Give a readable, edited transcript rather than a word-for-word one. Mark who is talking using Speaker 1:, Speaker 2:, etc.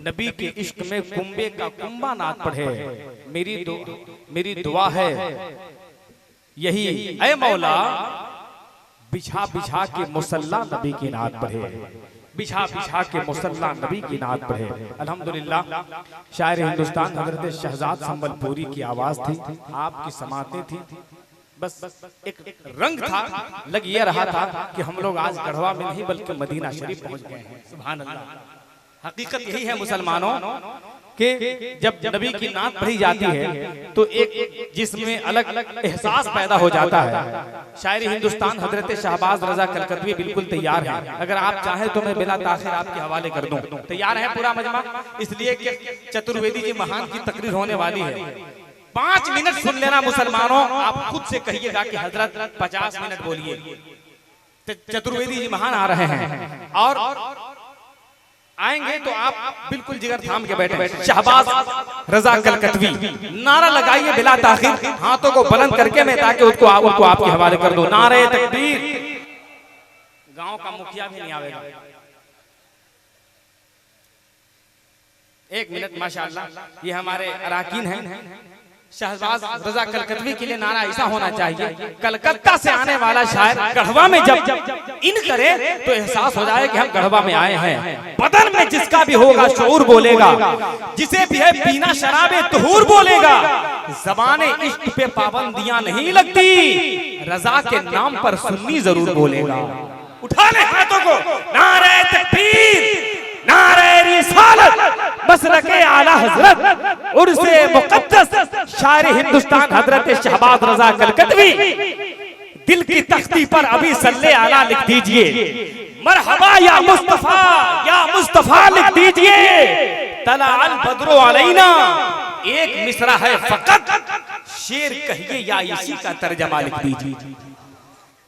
Speaker 1: नबी के इश्क में कुंबे का कुंबा नात पढ़े। मेरी दुआ है यही, ऐ मौला बिछा बिछा के मुसल्ला नबी की नात पढ़े, बिछा बिछा के मुसल्ला नबी की नात पढ़े। अल्हम्दुलिल्लाह शायर हिंदुस्तान हजरत शहजाद संबलपुरी की आवाज थी, आपकी समातें थी। बस एक रंग था, लग ये रहा था कि हम लोग आज गढ़वा में नहीं बल्कि मदीना शरीफ पहुंच गए हैं। सुभान अल्लाह। हकीकत यही है मुसलमानों कि जब नबी की नात पढ़ी जाती है तो एक जिसमें अलग अलग एहसास पैदा हो जाता है। शायरी हिंदुस्तान हजरत शहबाज रजा कलकतवी बिल्कुल तैयार है, अगर आप चाहें तो मैं बिला ताखिर आपके हवाले कर दूं। तैयार है पूरा मजमा, इसलिए कि चतुर्वेदी जी महान की तकरीर होने वाली है। 5 मिनट सुन लेना मुसलमानों, आप खुद से कहिएगा कि हजरत 50 मिनट बोलिए। चतुर्वेदी जी महान आ रहे हैं और आएंगे तो आप बिल्कुल जिगर थाम के बैठे। शहबाज रजा कलकतवी, नारा लगाइए बिला ताखिर, हाथों को बुलंद करके मैं ताकि उसको आपके हवाले कर दूं। नारे तकबीर। गांव का मुखिया भी नहीं आवेगा। 1 मिनट माशाअल्लाह। ये हमारे अराकीन हैं। शहबाज रजा कलकतवी के लिए नारा ऐसा होना चाहिए, कलकत्ता से आने वाला शायर गढ़वा में जब इन करे तो एहसास हो जाए कि हम गढ़वा में आए हैं। बदन में जिसका भी होगा शऊर बोलेगा, जिसे भी है पीना शराबे तुहूर बोलेगा। ज़बाने इश्क पे पाबंदियां नहीं लगती, रजा के नाम पर सुन्नी जरूर बोलेगा। उठा ले हाथों को, नारे तकबीर, नारे रिसालत, मसलके आला हजरत, उर्से मुक़द्दस शायर हिंदुस्तान हजरत शहबाज रजा कलकतवी। दिल की तख्ती पर अभी सल्ले आला लिख दीजिए, मरहबा या मुस्तफा लिख दीजिए। तला अल बद्रो अलैना, एक मिसरा है फकत, शेर कहिए या इसी का तर्जमा लिख दीजिए।